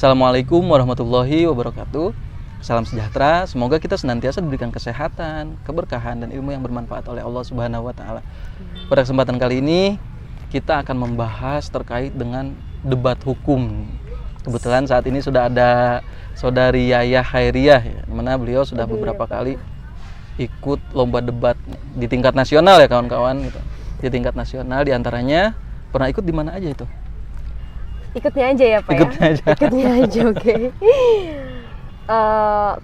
Assalamualaikum warahmatullahi wabarakatuh. Salam sejahtera. Semoga kita senantiasa diberikan kesehatan, keberkahan, dan ilmu yang bermanfaat oleh Allah Subhanahu wa Ta'ala. Pada kesempatan kali ini kita akan membahas terkait dengan debat hukum. Kebetulan saat ini sudah ada Saudari Yayah Khairiyah, di mana beliau sudah beberapa kali ikut lomba debat di tingkat nasional ya kawan-kawan gitu. Di tingkat nasional, diantaranya pernah ikut di mana aja itu? Ikutnya aja ya Pak Ikutnya ya? aja. Ikutnya aja, oke.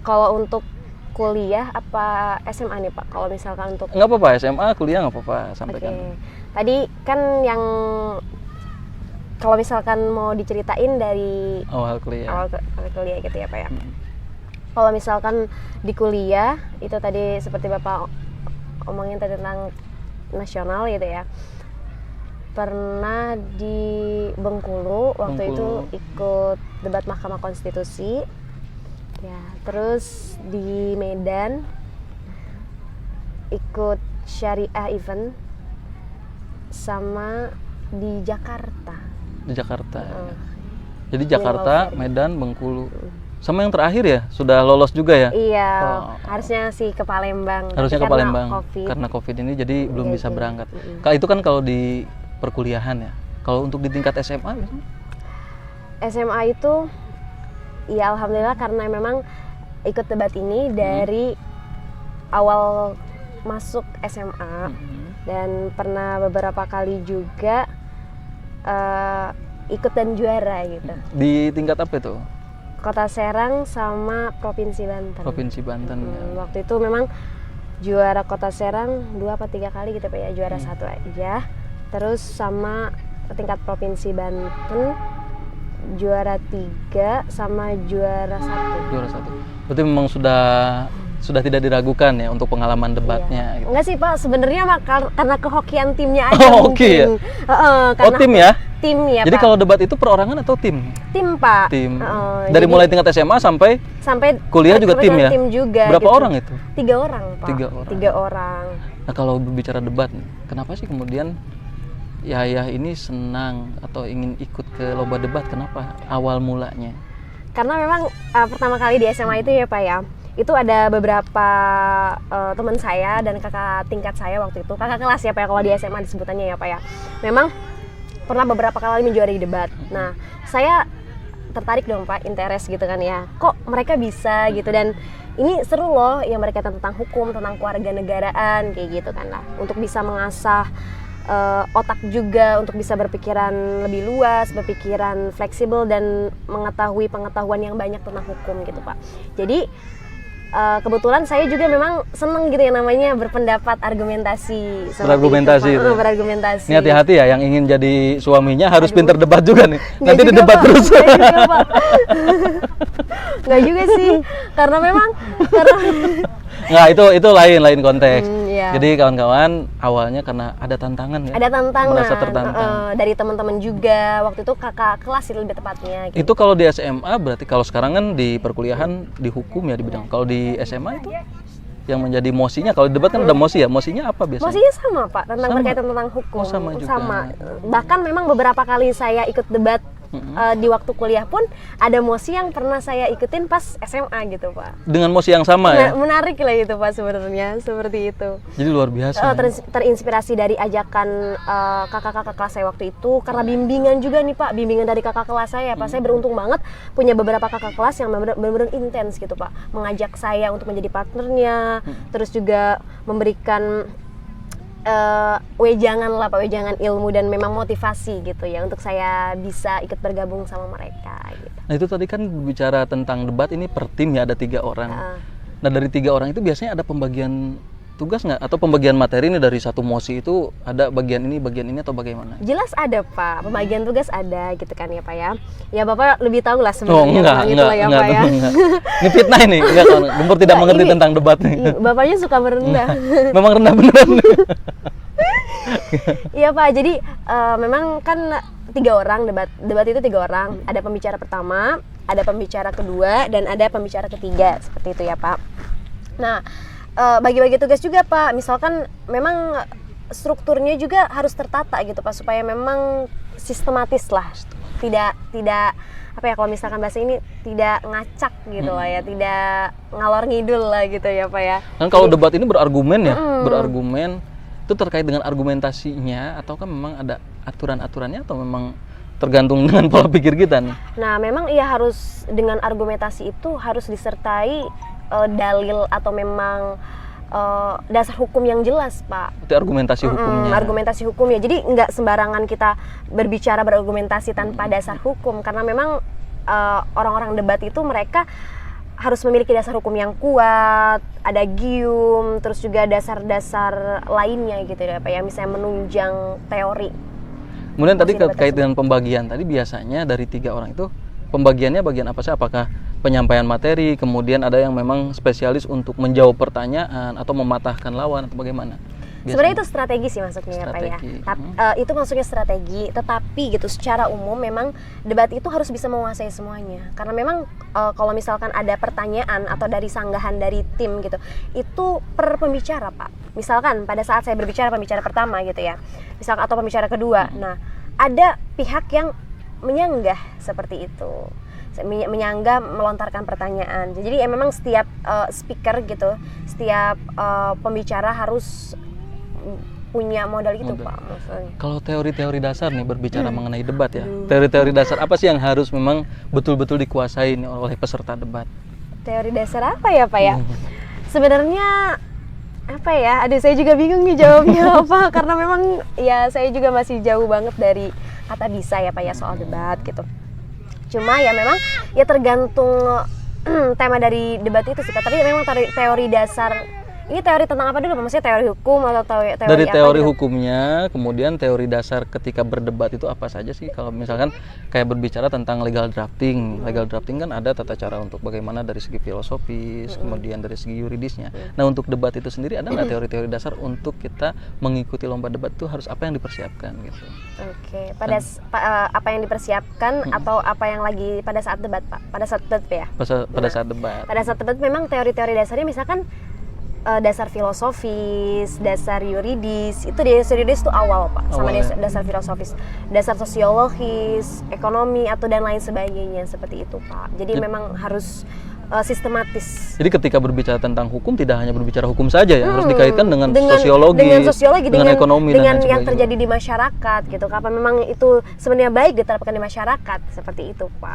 Kalau untuk kuliah apa SMA nih Pak? Kalau misalkan untuk... Nggak apa-apa, SMA, kuliah nggak apa-apa, sampaikan. Oke. Tadi kan yang... Kalau misalkan mau diceritain dari Awal kuliah. awal kuliah gitu ya Pak ya? Kalau misalkan di kuliah, itu tadi seperti Bapak omongin tentang nasional gitu ya. Pernah di Bengkulu waktu itu ikut debat Mahkamah Konstitusi ya, terus di Medan ikut syariah event, sama di Jakarta. Di Jakarta. Uh, Jadi Jakarta, Medan, Bengkulu. Sama yang terakhir ya, sudah lolos juga ya? Iya, harusnya sih ke Palembang. Harusnya ke Palembang. COVID. Karena COVID ini jadi belum bisa berangkat. Mm-mm. Itu kan kalau di perkuliahan ya. Kalau untuk di tingkat SMA biasanya? SMA itu ya alhamdulillah karena memang ikut debat ini dari awal masuk SMA dan pernah beberapa kali juga ikut dan juara gitu. Di tingkat apa itu? Kota Serang sama Provinsi Banten. Provinsi Banten. Ya. Waktu itu memang juara Kota Serang 2 atau 3 kali gitu Pak ya, juara 1 aja. Terus sama tingkat Provinsi Banten juara 3 sama juara 1. Juara 1. Berarti memang sudah tidak diragukan ya untuk pengalaman debatnya. Iya. Gitu. Enggak sih Pak, sebenarnya karena kehokian timnya aja Oh, mungkin. oke ya. Karena tim ya? Tim ya Jadi Pak. kalau debat itu perorangan atau tim? Tim Pak. Tim. Dari Jadi mulai tingkat SMA sampai kuliah juga tim ya? Tim juga. Berapa gitu. orang itu? 3 orang Pak. 3 orang. 3 orang. Nah kalau berbicara debat, kenapa sih kemudian Yayah ini senang atau ingin ikut ke lomba debat? Kenapa awal mulanya? Karena memang pertama kali di SMA itu ya Pak ya, itu ada beberapa teman saya dan kakak tingkat saya waktu itu, kakak kelas ya Pak ya, kalau di SMA disebutannya ya Pak ya. Memang pernah beberapa kali menjuarai debat. Nah, saya tertarik dong Pak, interest gitu kan ya. Kok mereka bisa gitu, dan ini seru loh yang mereka tentang hukum, tentang kewarganegaraan kayak gitu kan lah. Untuk bisa mengasah otak juga, untuk bisa berpikiran lebih luas, berpikiran fleksibel dan mengetahui pengetahuan yang banyak tentang hukum gitu Pak. Jadi kebetulan saya juga memang seneng gitu ya namanya berpendapat, argumentasi. Berargumentasi itu. Berargumentasi. Ini hati-hati ya, yang ingin jadi suaminya harus pinter debat juga nih. Nggak Nanti juga, didebat Pak. terus. Nggak juga, Pak. Nggak juga sih, karena memang Nggak, itu lain konteks. Iya. Jadi kawan-kawan awalnya karena ada tantangan ya. ada tantangan. Merasa tertantang. Dari teman-teman juga. Waktu itu kakak kelas sih lebih tepatnya. Gitu. Itu kalau di SMA berarti, kalau sekarang kan di perkuliahan di hukum ya di bidang. Kalau di SMA itu yang menjadi mosinya, kalau di debat kan udah mosi ya. Mosinya apa biasanya? Mosinya sama Pak, tentang Sama? berkaitan tentang hukum. Oh, sama juga. Bahkan memang beberapa kali saya ikut debat di waktu kuliah pun ada mosi yang pernah saya ikutin pas SMA gitu Pak. Dengan mosi yang sama ya. Menarik lah itu Pak sebenarnya, seperti itu. Jadi luar biasa. Ya? Terinspirasi dari ajakan kakak-kakak kelas saya waktu itu, karena bimbingan juga nih Pak, bimbingan dari kakak kelas saya. Pak, saya beruntung banget punya beberapa kakak kelas yang benar-benar intens gitu Pak, mengajak saya untuk menjadi partnernya, terus juga memberikan wejangan lah Pak, wejangan ilmu dan memang motivasi gitu ya untuk saya bisa ikut bergabung sama mereka gitu. Nah itu tadi kan bicara tentang debat, ini per tim ya, ada 3 orang. Nah dari 3 orang itu biasanya ada pembagian tugas nggak? Atau pembagian materi ini dari satu mosi itu ada bagian ini atau bagaimana? Jelas ada Pak, pembagian tugas ada gitu kan ya Pak ya. Ya Bapak lebih tahu lah sebenarnya. Oh enggak, Ini fitnah ini, enggak kawan. Gempur tidak mengerti tentang debat nih. Bapaknya suka merendah. Memang rendah beneran. Iya Pak, jadi memang kan 3 orang debat itu 3 orang. Ada pembicara pertama, ada pembicara kedua, dan ada pembicara ketiga, seperti itu ya Pak. Nah, bagi-bagi tugas juga Pak, misalkan memang strukturnya juga harus tertata gitu Pak, supaya memang sistematis lah. tidak apa ya, kalau misalkan bahasa ini tidak ngacak gitu lah ya, tidak ngalor ngidul lah gitu ya Pak ya. Kan kalau debat ini berargumen ya, berargumen itu terkait dengan argumentasinya ataukah memang ada aturan-aturannya atau memang tergantung dengan pola pikir kita nih? Nah, memang iya harus dengan argumentasi itu harus disertai dalil atau memang dasar hukum yang jelas, Pak. Itu argumentasi hukumnya. Argumentasi hukumnya. Jadi nggak sembarangan kita berbicara berargumentasi tanpa dasar hukum, karena memang orang-orang debat itu mereka harus memiliki dasar hukum yang kuat, ada gium, terus juga dasar-dasar lainnya gitu ya Pak ya, misalnya menunjang teori. Kemudian tadi terkait dengan pembagian, tadi biasanya dari 3 orang itu pembagiannya bagian apa sih? Apakah penyampaian materi, kemudian ada yang memang spesialis untuk menjawab pertanyaan atau mematahkan lawan atau bagaimana? Sebenarnya itu strategi sih masuknya ya Pak ya. Itu maksudnya strategi, tetapi gitu secara umum memang debat itu harus bisa menguasai semuanya. Karena memang kalau misalkan ada pertanyaan atau dari sanggahan dari tim gitu, itu per pembicara Pak. Misalkan pada saat saya berbicara pembicara pertama gitu ya, misalkan atau pembicara kedua, nah ada pihak yang menyanggah seperti itu, menyanggah melontarkan pertanyaan. Jadi memang setiap speaker gitu, setiap pembicara harus punya modal itu Pak maksudnya. Kalau teori-teori dasar nih berbicara mengenai debat ya, teori-teori dasar apa sih yang harus memang betul-betul dikuasai oleh peserta debat? Teori dasar apa ya Pak ya? Sebenarnya apa ya? Aduh saya juga bingung nih jawabnya apa, karena memang ya saya juga masih jauh banget dari kata bisa ya Pak ya soal debat gitu. Cuma ya memang ya tergantung tema dari debat itu sih Pak. Tapi memang teori dasar. Ini teori tentang apa dulu? Maksudnya teori hukum atau teori dari apa teori gitu? hukumnya, kemudian teori dasar ketika berdebat itu apa saja sih? Kalau misalkan kayak berbicara tentang legal drafting, legal drafting kan ada tata cara untuk bagaimana dari segi filosofis, kemudian dari segi yuridisnya. Nah untuk debat itu sendiri ada nggak teori-teori dasar untuk kita mengikuti lomba debat itu harus apa yang dipersiapkan gitu? Oke, apa yang dipersiapkan atau apa yang lagi pada saat debat Pak? Pada saat debat ya? Pada saat debat. Pada saat debat memang teori-teori dasarnya misalkan dasar filosofis, dasar yuridis, itu dasar yuridis itu awal Pak, sama dasar filosofis, dasar sosiologis, ekonomi atau dan lain sebagainya seperti itu Pak. Jadi memang harus sistematis. Jadi ketika berbicara tentang hukum tidak hanya berbicara hukum saja ya, harus dikaitkan dengan sosiologi, dengan ekonomi dengan dan yang terjadi di masyarakat gitu. Apa memang itu sebenarnya baik diterapkan di masyarakat seperti itu Pak.